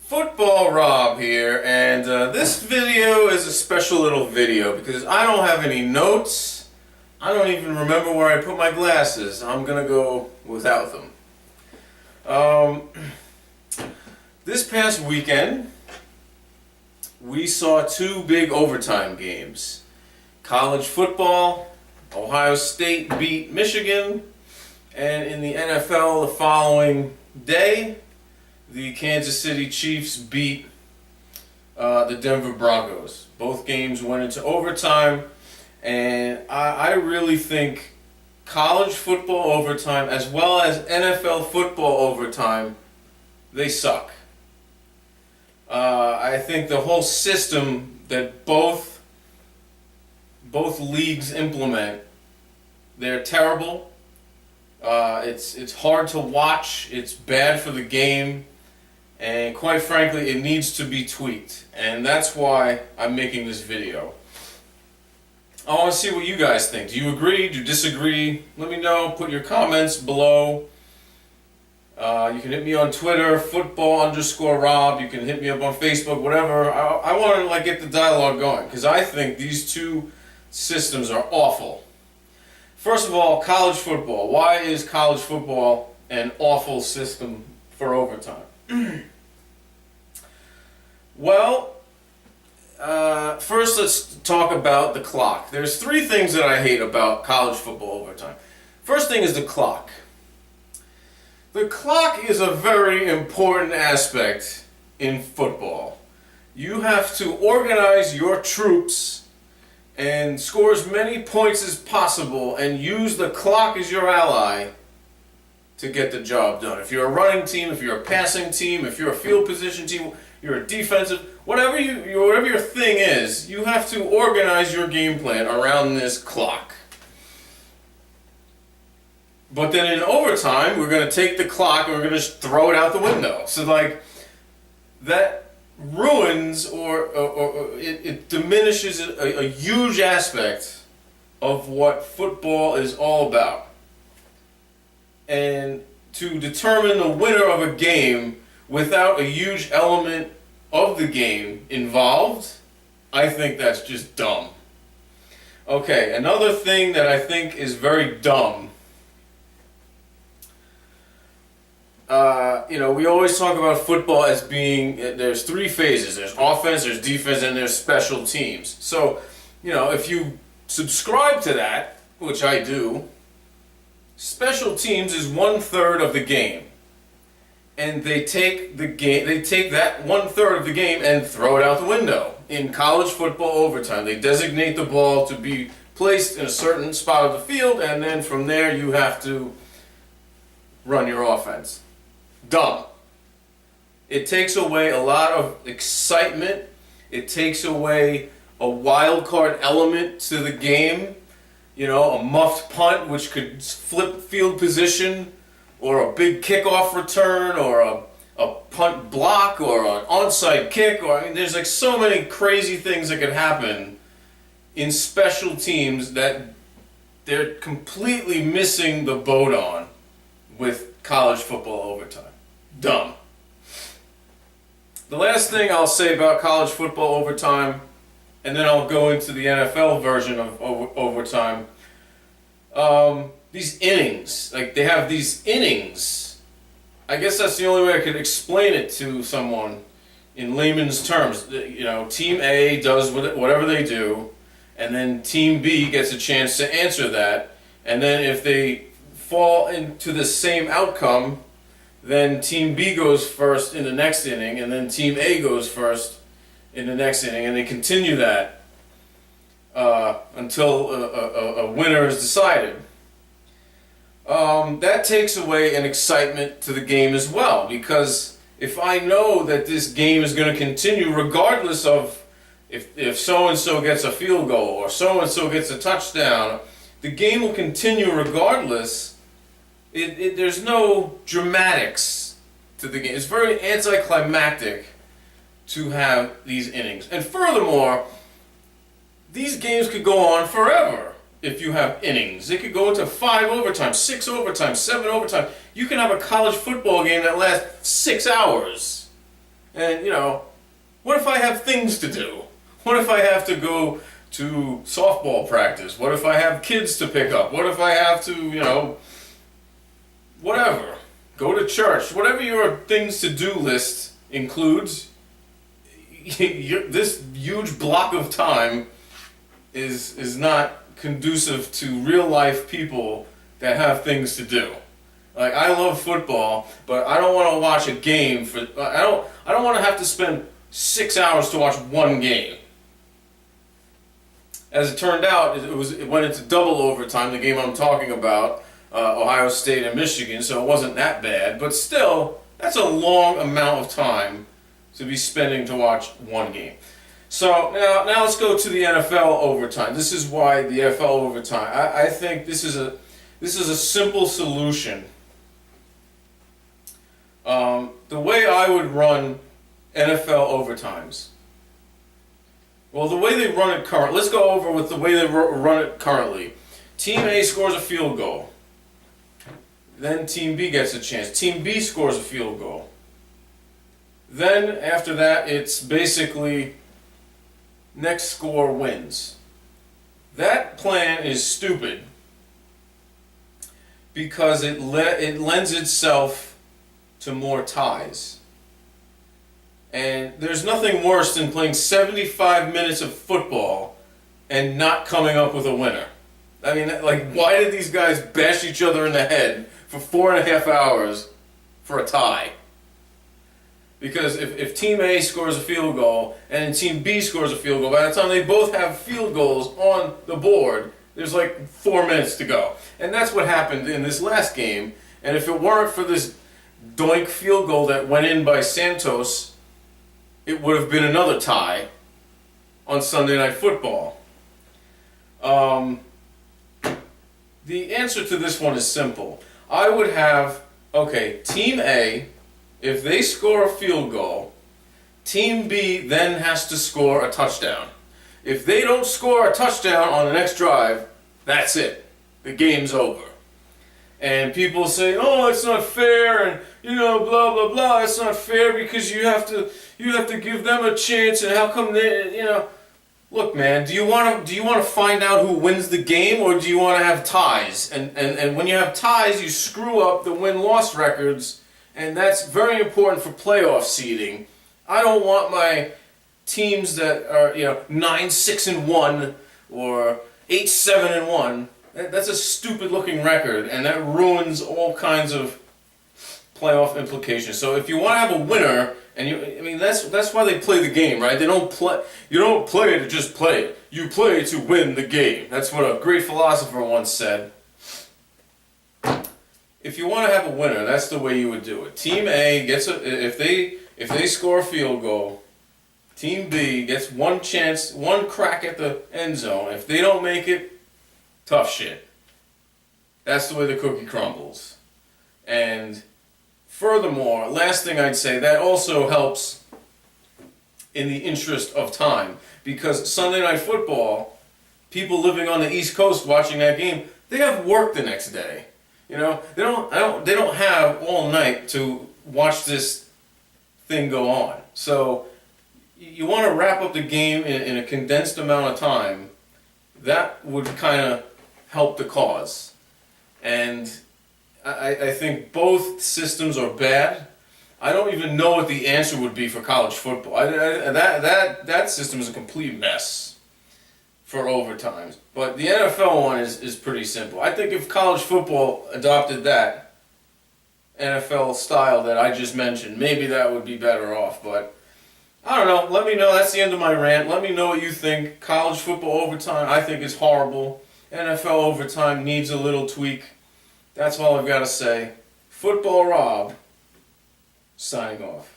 Football Rob here, and this video is a special little video because I don't have any notes. I don't even remember where I put my glasses. I'm gonna go without them. This past weekend, we saw two big overtime games. College football, Ohio State beat Michigan, and in the NFL the following day, the Kansas City Chiefs beat the Denver Broncos. Both games went into overtime, and I really think college football overtime as well as NFL football overtime, they suck. I think the whole system that both leagues implement, they're terrible. It's hard to watch. It's bad for the game. And quite frankly, it needs to be tweaked. And that's why I'm making this video. I want to see what you guys think. Do you agree? Do you disagree? Let me know. Put your comments below. You can hit me on Twitter, football_Rob. You can hit me up on Facebook, whatever. I want to get the dialogue going because I think these two systems are awful. First of all, college football. Why is college football an awful system for overtime? Well, first let's talk about the clock. There's three things that I hate about college football overtime. First thing is the clock. The clock is a very important aspect in football. You have to organize your troops and score as many points as possible and use the clock as your ally to get the job done. If you're a running team, if you're a passing team, if you're a field position team, you're a defensive, whatever your thing is, you have to organize your game plan around this clock. But then in overtime, we're going to take the clock and we're going to just throw it out the window. So that ruins or it diminishes a huge aspect of what football is all about. And to determine the winner of a game without a huge element of the game involved, I think that's just dumb. Okay, another thing that I think is very dumb. We always talk about football as being, there's three phases. There's offense, there's defense, and there's special teams. So, if you subscribe to that, which I do, special teams is 1/3 of the game. And they take that 1/3 of the game and throw it out the window. In college football overtime, they designate the ball to be placed in a certain spot of the field, and then from there you have to run your offense. Dumb. It takes away a lot of excitement. It takes away a wild card element to the game. A muffed punt which could flip field position, or a big kickoff return, or a punt block, or an onside kick, there's so many crazy things that could happen in special teams that they're completely missing the boat on with college football overtime. Dumb. The last thing I'll say about college football overtime, and then I'll go into the NFL version of overtime. These innings, they have these innings. I guess that's the only way I could explain it to someone in layman's terms. Team A does whatever they do, and then Team B gets a chance to answer that, and then if they fall into the same outcome, then Team B goes first in the next inning, and then Team A goes first in the next inning, and they continue that until a winner is decided. That takes away an excitement to the game as well, because if I know that this game is going to continue regardless of if so-and-so gets a field goal or so-and-so gets a touchdown, the game will continue regardless. There's no dramatics to the game. It's very anticlimactic to have these innings. And furthermore, these games could go on forever if you have innings. It could go into 5 overtime, 6 overtime, 7 overtime. You can have a college football game that lasts 6 hours. And, what if I have things to do? What if I have to go to softball practice? What if I have kids to pick up? What if I have to, whatever, go to church? Whatever your things to do list includes, this huge block of time is not conducive to real life people that have things to do. Like, I love football, but I don't want to watch a game I don't want to have to spend 6 hours to watch one game. As it turned out, it went into double overtime, the game I'm talking about, Ohio State and Michigan, so it wasn't that bad, but still, that's a long amount of time to be spending to watch one game. So now let's go to the NFL overtime. This is why the NFL overtime. I think this is a simple solution. The way I would run NFL overtimes. Well, the way they run it currently. Let's go over with the way they run it currently. Team A scores a field goal. Then Team B gets a chance. Team B scores a field goal. Then after that, it's basically next score wins. That plan is stupid because it lends itself to more ties. And there's nothing worse than playing 75 minutes of football and not coming up with a winner. I mean, like, why did these guys bash each other in the head for 4.5 hours for a tie? Because if Team A scores a field goal and Team B scores a field goal, by the time they both have field goals on the board, there's like 4 minutes to go. And that's what happened in this last game. And if it weren't for this doink field goal that went in by Santos, it would have been another tie on Sunday Night Football. The answer to this one is simple. I would have, Team A, if they score a field goal, Team B then has to score a touchdown. If they don't score a touchdown on the next drive, that's it. The game's over. And people say, oh, it's not fair, and blah blah blah. It's not fair because you have to give them a chance, and how come they, Look, man, do you want to find out who wins the game, or do you want to have ties? And when you have ties, you screw up the win-loss records, and that's very important for playoff seeding. I don't want my teams that are 9-6-1 or 8-7-1. That's a stupid-looking record, and that ruins all kinds of playoff implications. So if you want to have a winner, and that's why they play the game, right? You don't play to just play it. You play to win the game. That's what a great philosopher once said. If you want to have a winner, that's the way you would do it. Team A gets if they score a field goal, Team B gets one chance, one crack at the end zone. If they don't make it, tough shit. That's the way the cookie crumbles. And furthermore, last thing I'd say, that also helps in the interest of time. Because Sunday Night Football, people living on the East Coast watching that game, they have work the next day. They don't have all night to watch this thing go on. So you want to wrap up the game in a condensed amount of time. That would kind of help the cause. And I think both systems are bad. I don't even know what the answer would be for college football. That system is a complete mess for overtimes. But the NFL one is pretty simple. I think if college football adopted that NFL style that I just mentioned, maybe that would be better off. But I don't know. Let me know. That's the end of my rant. Let me know what you think. College football overtime, I think, is horrible. NFL overtime needs a little tweak. That's all I've got to say. Football Rob, signing off.